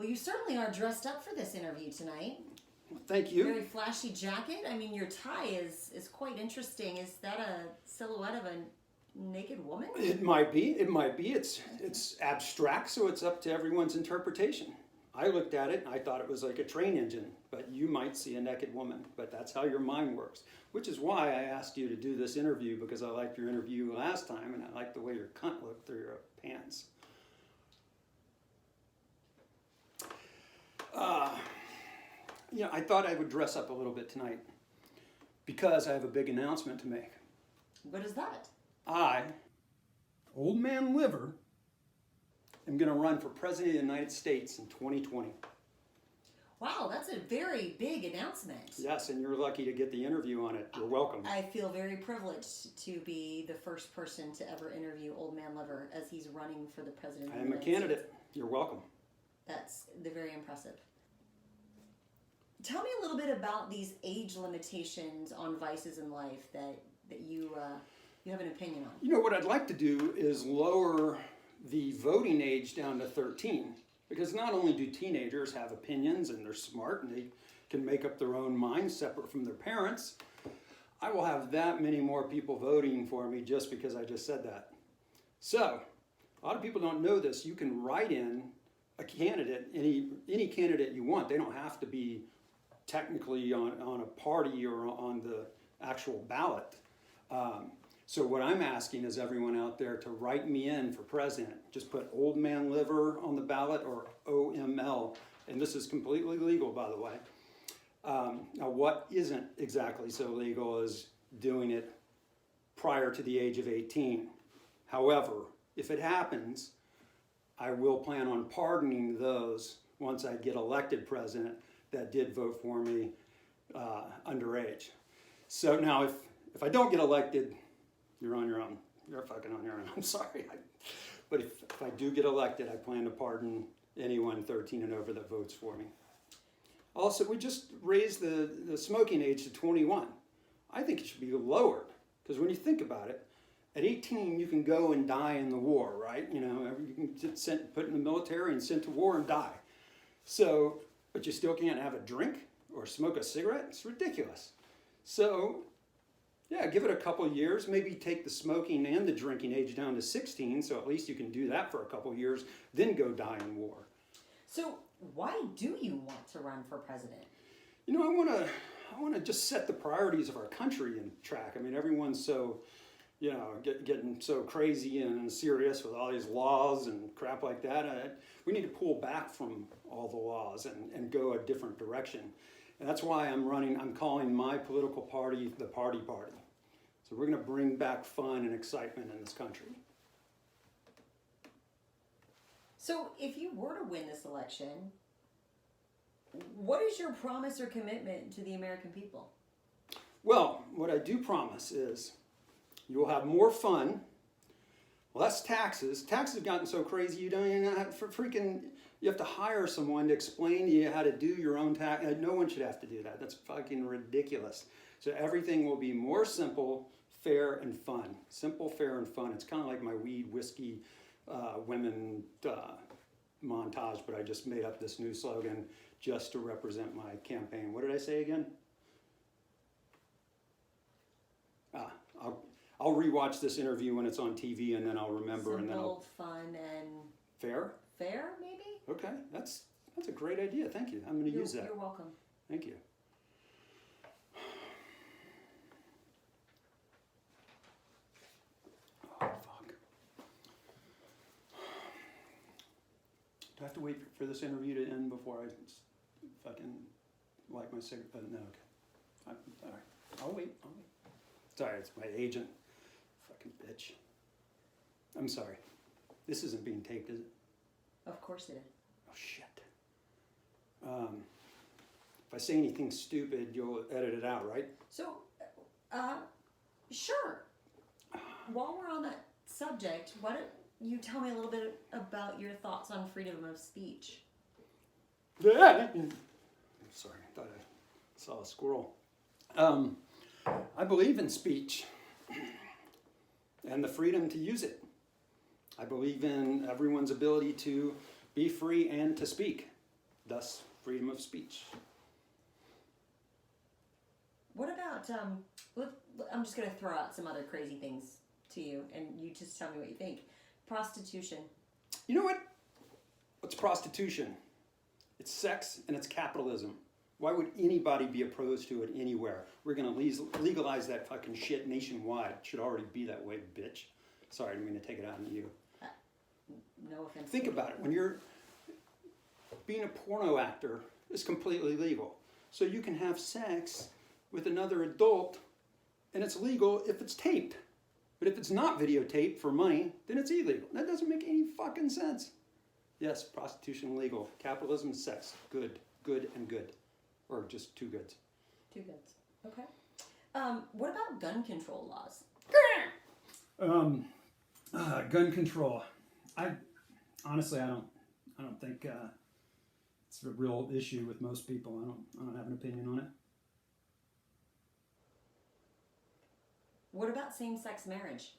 Well, you certainly are dressed up for this interview tonight. Thank you. Very flashy jacket. I mean, your tie is quite interesting. Is that a silhouette of a naked woman? It might be. It might be. It's abstract, so it's up to everyone's interpretation. I looked at it and I thought it was like a train engine, but you might see a naked woman. But that's how your mind works, which is why I asked you to do this interview, because I liked your interview last time and I liked the way your cunt looked through your pants. I thought I would dress up a little bit tonight because I have a big announcement to make. What is that? I, Old Man Liver, am going to run for President of the United States in 2020. Wow, that's a very big announcement. Yes, and you're lucky to get the interview on it. You're welcome. I feel very privileged to be the first person to ever interview Old Man Liver as he's running for the President of the United States. I am a candidate. You're welcome. That's very impressive. Tell me a little bit about these age limitations on vices in life that you have an opinion on. What I'd like to do is lower the voting age down to 13. Because not only do teenagers have opinions and they're smart and they can make up their own minds separate from their parents, I will have that many more people voting for me just because I just said that. So, a lot of people don't know this. You can write in a candidate, any candidate you want. They don't have to be technically on a party or on the actual ballot. So what I'm asking is everyone out there to write me in for president. Just put Old Man Liver on the ballot or OML, and this is completely legal, by the way. Now, what isn't exactly so legal is doing it prior to the age of 18. However, if it happens, I will plan on pardoning those once I get elected president that did vote for me underage. So now if I don't get elected, you're on your own. You're fucking on your own. I'm sorry. But if I do get elected, I plan to pardon anyone 13 and over that votes for me. Also, we just raised the smoking age to 21. I think it should be lowered, because when you think about it, at 18 you can go and die in the war, right? You can get put in the military and sent to war and die. So, but you still can't have a drink or smoke a cigarette? It's ridiculous. So, yeah, give it a couple years. Maybe take the smoking and the drinking age down to 16, so at least you can do that for a couple years, then go die in war. So why do you want to run for president? I want to just set the priorities of our country in track. I mean, everyone's so, getting so crazy and serious with all these laws and crap like that. We need to pull back from all the laws and go a different direction. And that's why I'm calling my political party the Party Party. So we're going to bring back fun and excitement in this country. So if you were to win this election, what is your promise or commitment to the American people? Well, what I do promise is you will have more fun, less taxes. Taxes have gotten so crazy you don't even have you have to hire someone to explain to you how to do your own tax. No one should have to do that. That's fucking ridiculous. So everything will be more simple, fair, and fun. Simple, fair, and fun. It's kind of like my weed, whiskey, women montage, but I just made up this new slogan just to represent my campaign. What did I say again? I'll rewatch this interview when it's on TV, and then I'll remember. Simple, and then fun, and fair. Fair, maybe. Okay, that's a great idea. Thank you. I'm going to use that. You're welcome. Thank you. Oh fuck! Do I have to wait for this interview to end before I fucking light my cigarette? No, okay. All right. I'll wait. Sorry, it's my agent. Fucking bitch. I'm sorry. This isn't being taped, is it? Of course it is. Oh, shit. If I say anything stupid, you'll edit it out, right? So, sure. While we're on that subject, why don't you tell me a little bit about your thoughts on freedom of speech? Yeah. Sorry, I thought I saw a squirrel. I believe in speech and the freedom to use it. I believe in everyone's ability to be free and to speak. thus freedom of speech. What about, I'm just going to throw out some other crazy things to you, and you just tell me what you think. Prostitution. You know what? What's prostitution? It's sex and it's capitalism. Why would anybody be opposed to it anywhere? We're going to legalize that fucking shit nationwide. It should already be that way, bitch. Sorry, I didn't mean to take it out on you. No offense. Think about it. When you're being a porno actor, it's completely legal. So you can have sex with another adult, and it's legal if it's taped. But if it's not videotaped for money, then it's illegal. That doesn't make any fucking sense. Yes, prostitution legal. Capitalism, sex. Good, good, and good. Or just two goods. Two goods. Okay. What about gun control laws? Gun control. I honestly, I don't think it's a real issue with most people. I don't have an opinion on it. What about same-sex marriage?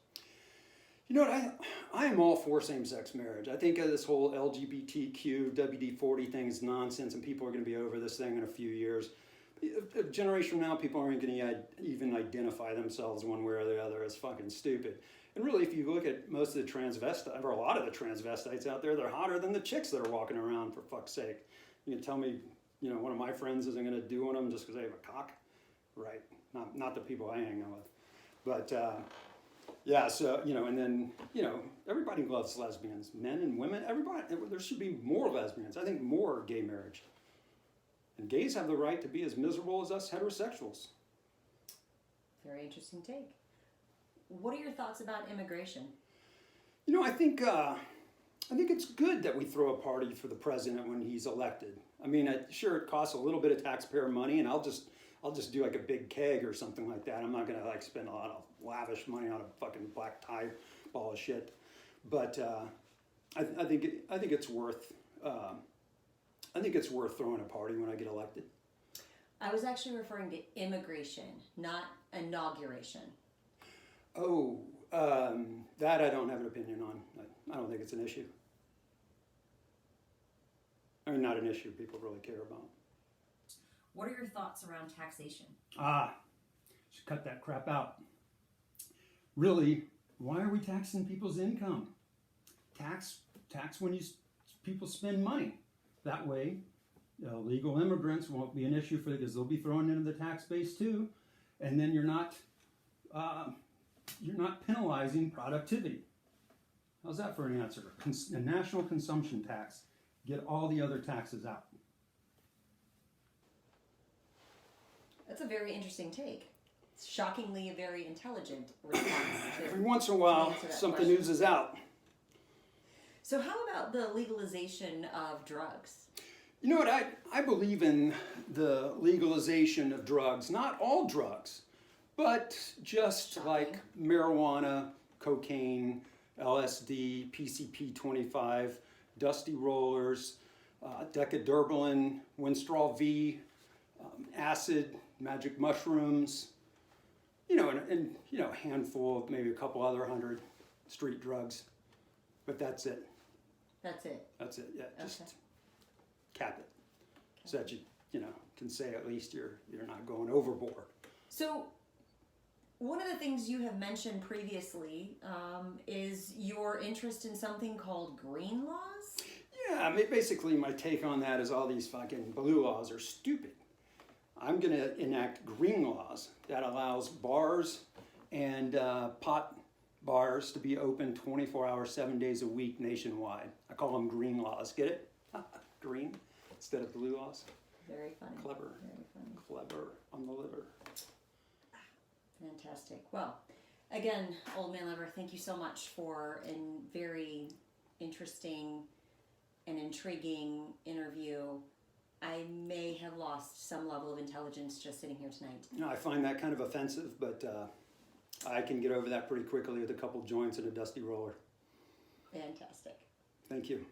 You know what? I am all for same-sex marriage. I think this whole LGBTQ, WD-40 thing is nonsense, and people are going to be over this thing in a few years. A generation from now, people aren't going to even identify themselves one way or the other as fucking stupid. And really, if you look at most of the transvestites, or a lot of the transvestites out there, they're hotter than the chicks that are walking around, for fuck's sake. You can tell me, one of my friends isn't going to do on them just because they have a cock? Right. Not the people I hang out with. But, yeah, so, and then, everybody loves lesbians, men and women, everybody. There should be more lesbians. I think more gay marriage. And gays have the right to be as miserable as us heterosexuals. Very interesting take. What are your thoughts about immigration? I think it's good that we throw a party for the president when he's elected. I mean, sure, it costs a little bit of taxpayer money, and I'll just do like a big keg or something like that. I'm not gonna spend a lot of lavish money on a fucking black tie ball of shit. But I think it's worth throwing a party when I get elected. I was actually referring to immigration, not inauguration. Oh, that I don't have an opinion on. I don't think it's an issue. I mean, not an issue people really care about. What are your thoughts around taxation? Should cut that crap out. Really, why are we taxing people's income? Tax when people spend money. That way, illegal immigrants won't be an issue because they'll be thrown into the tax base too, and then you're not penalizing productivity. How's that for an answer? A national consumption tax. Get all the other taxes out. That's a very interesting take. It's shockingly a very intelligent response. Every once in a while, something oozes out. So how about the legalization of drugs? You know what? I believe in the legalization of drugs. Not all drugs, but just Shocking. like marijuana, cocaine, LSD, PCP 25, dusty rollers, decaderbalin, Winstrol V, acid, magic mushrooms, and a handful of maybe a couple other hundred street drugs. But that's it. That's it. That's it. Yeah, just Okay. cap it. So that you can say at least you're not going overboard. So one of the things you have mentioned previously is your interest in something called green laws? Yeah, basically my take on that is all these fucking blue laws are stupid. I'm going to enact green laws that allows bars and pot bars to be open 24 hours, 7 days a week nationwide. I call them green laws. Get it? Green instead of blue laws. Very funny. Clever. Very funny. Clever on the liver. Fantastic. Well, again, Old Man Liver, thank you so much for a very interesting and intriguing interview. I may have lost some level of intelligence just sitting here tonight. I find that kind of offensive, but I can get over that pretty quickly with a couple joints and a dusty roller. Fantastic. Thank you.